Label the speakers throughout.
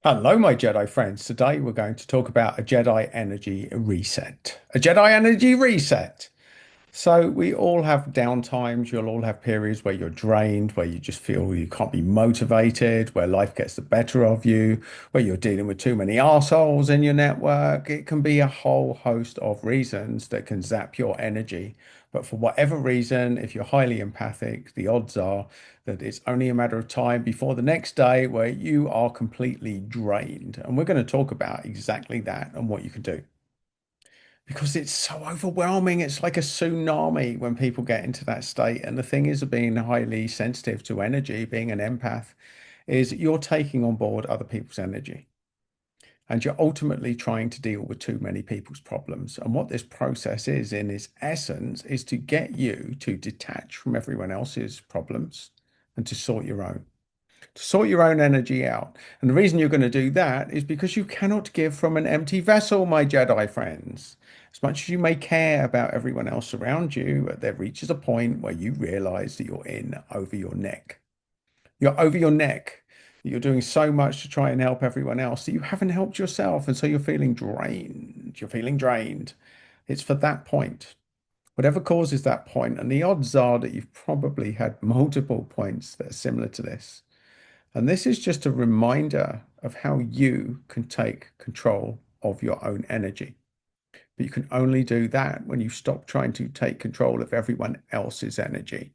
Speaker 1: Hello, my Jedi friends. Today we're going to talk about a Jedi energy reset. A Jedi energy reset. So we all have down times. You'll all have periods where you're drained, where you just feel you can't be motivated, where life gets the better of you, where you're dealing with too many arseholes in your network. It can be a whole host of reasons that can zap your energy. But for whatever reason, if you're highly empathic, the odds are that it's only a matter of time before the next day where you are completely drained. And we're going to talk about exactly that and what you can do because it's so overwhelming. It's like a tsunami when people get into that state. And the thing is, being highly sensitive to energy, being an empath, is you're taking on board other people's energy. And you're ultimately trying to deal with too many people's problems. And what this process is, in its essence, is to get you to detach from everyone else's problems and to sort your own energy out. And the reason you're going to do that is because you cannot give from an empty vessel, my Jedi friends. As much as you may care about everyone else around you, there reaches a point where you realize that you're in over your neck. You're over your neck. You're doing so much to try and help everyone else that you haven't helped yourself. And so you're feeling drained. You're feeling drained. It's for that point. Whatever causes that point, and the odds are that you've probably had multiple points that are similar to this. And this is just a reminder of how you can take control of your own energy. But you can only do that when you stop trying to take control of everyone else's energy.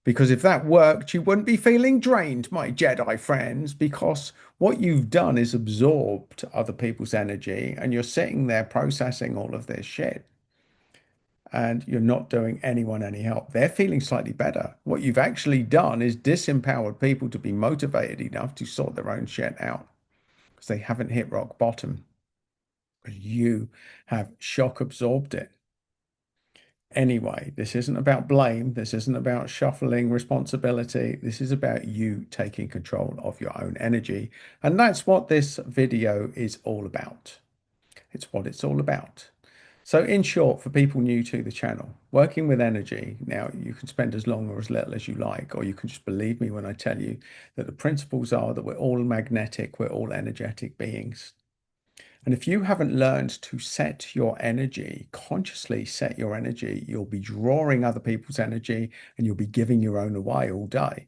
Speaker 1: Because if that worked, you wouldn't be feeling drained, my Jedi friends, because what you've done is absorbed other people's energy and you're sitting there processing all of this shit and you're not doing anyone any help. They're feeling slightly better. What you've actually done is disempowered people to be motivated enough to sort their own shit out because they haven't hit rock bottom. You have shock absorbed it. Anyway, this isn't about blame. This isn't about shuffling responsibility. This is about you taking control of your own energy. And that's what this video is all about. It's what it's all about. So in short, for people new to the channel, working with energy, now you can spend as long or as little as you like, or you can just believe me when I tell you that the principles are that we're all magnetic, we're all energetic beings. And if you haven't learned to set your energy, consciously set your energy, you'll be drawing other people's energy and you'll be giving your own away all day.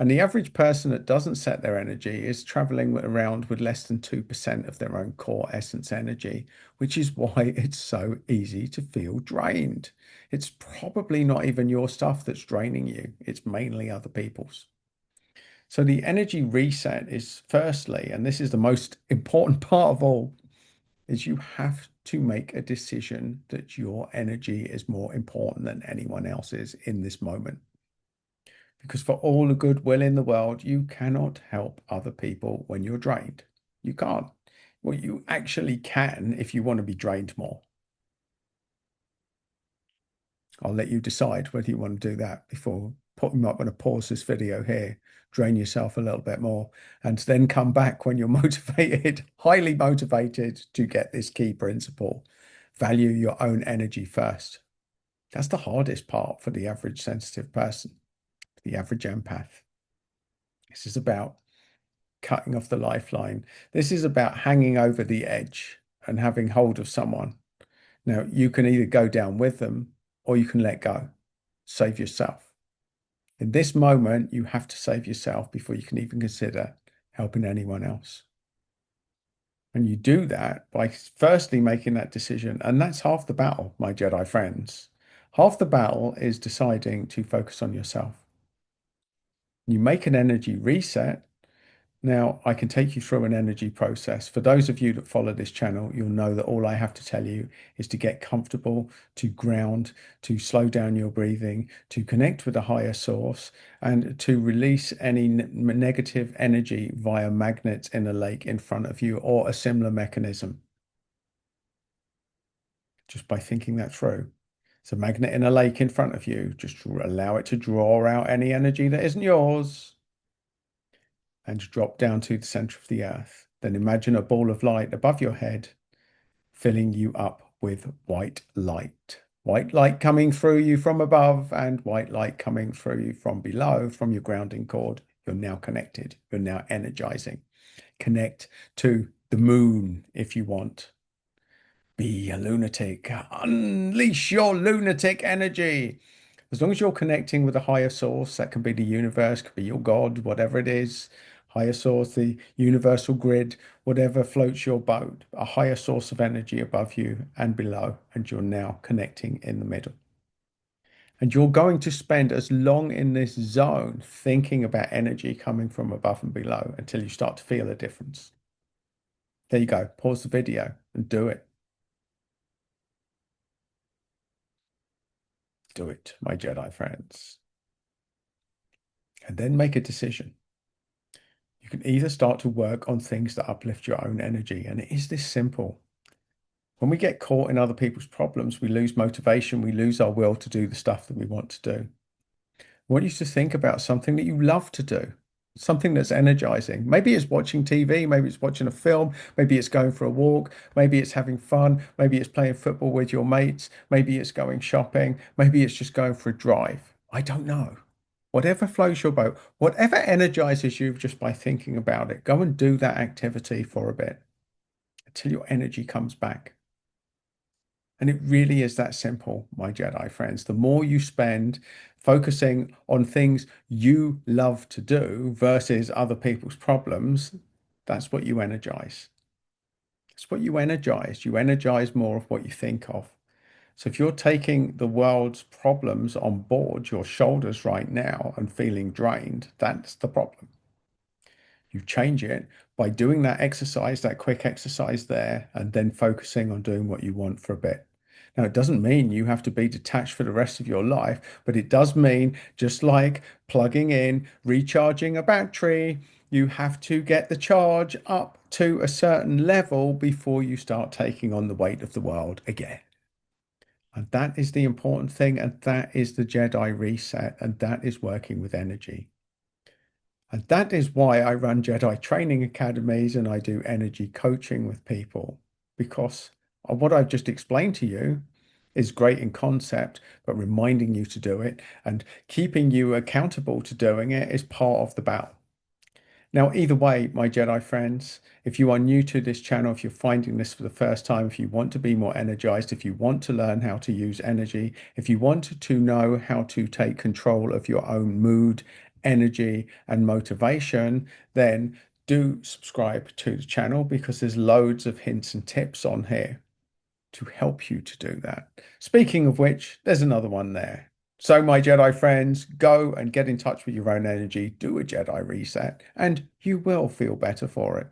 Speaker 1: And the average person that doesn't set their energy is traveling around with less than 2% of their own core essence energy, which is why it's so easy to feel drained. It's probably not even your stuff that's draining you, it's mainly other people's. So the energy reset is firstly, and this is the most important part of all, is you have to make a decision that your energy is more important than anyone else's in this moment. Because for all the goodwill in the world, you cannot help other people when you're drained. You can't. Well, you actually can if you want to be drained more. I'll let you decide whether you want to do that before putting up. I'm going to pause this video here, drain yourself a little bit more, and then come back when you're motivated, highly motivated to get this key principle. Value your own energy first. That's the hardest part for the average sensitive person, the average empath. This is about cutting off the lifeline. This is about hanging over the edge and having hold of someone. Now, you can either go down with them or you can let go, save yourself. In this moment, you have to save yourself before you can even consider helping anyone else. And you do that by firstly making that decision. And that's half the battle, my Jedi friends. Half the battle is deciding to focus on yourself. You make an energy reset. Now, I can take you through an energy process. For those of you that follow this channel, you'll know that all I have to tell you is to get comfortable, to ground, to slow down your breathing, to connect with a higher source, and to release any negative energy via magnets in a lake in front of you or a similar mechanism. Just by thinking that through. It's a magnet in a lake in front of you. Just allow it to draw out any energy that isn't yours and drop down to the center of the earth. Then imagine a ball of light above your head, filling you up with white light. White light coming through you from above and white light coming through you from below, from your grounding cord. You're now connected. You're now energizing. Connect to the moon if you want. Be a lunatic. Unleash your lunatic energy. As long as you're connecting with a higher source, that can be the universe, could be your God, whatever it is, higher source, the universal grid, whatever floats your boat, a higher source of energy above you and below, and you're now connecting in the middle. And you're going to spend as long in this zone thinking about energy coming from above and below until you start to feel a difference. There you go. Pause the video and do it. Do it, my Jedi friends. And then make a decision. You can either start to work on things that uplift your own energy. And it is this simple. When we get caught in other people's problems, we lose motivation, we lose our will to do the stuff that we want to do. I want you to think about something that you love to do, something that's energizing. Maybe it's watching TV, maybe it's watching a film, maybe it's going for a walk, maybe it's having fun, maybe it's playing football with your mates, maybe it's going shopping, maybe it's just going for a drive. I don't know. Whatever floats your boat, whatever energizes you just by thinking about it, go and do that activity for a bit until your energy comes back. And it really is that simple, my Jedi friends. The more you spend focusing on things you love to do versus other people's problems, that's what you energize. It's what you energize. You energize more of what you think of. So if you're taking the world's problems on board your shoulders right now and feeling drained, that's the problem. You change it by doing that exercise, that quick exercise there, and then focusing on doing what you want for a bit. Now, it doesn't mean you have to be detached for the rest of your life, but it does mean just like plugging in, recharging a battery, you have to get the charge up to a certain level before you start taking on the weight of the world again. And that is the important thing, and that is the Jedi reset, and that is working with energy. And that is why I run Jedi training academies and I do energy coaching with people, because what I've just explained to you is great in concept, but reminding you to do it and keeping you accountable to doing it is part of the battle. Now, either way, my Jedi friends, if you are new to this channel, if you're finding this for the first time, if you want to be more energized, if you want to learn how to use energy, if you want to know how to take control of your own mood, energy, and motivation, then do subscribe to the channel because there's loads of hints and tips on here to help you to do that. Speaking of which, there's another one there. So, my Jedi friends, go and get in touch with your own energy, do a Jedi reset, and you will feel better for it.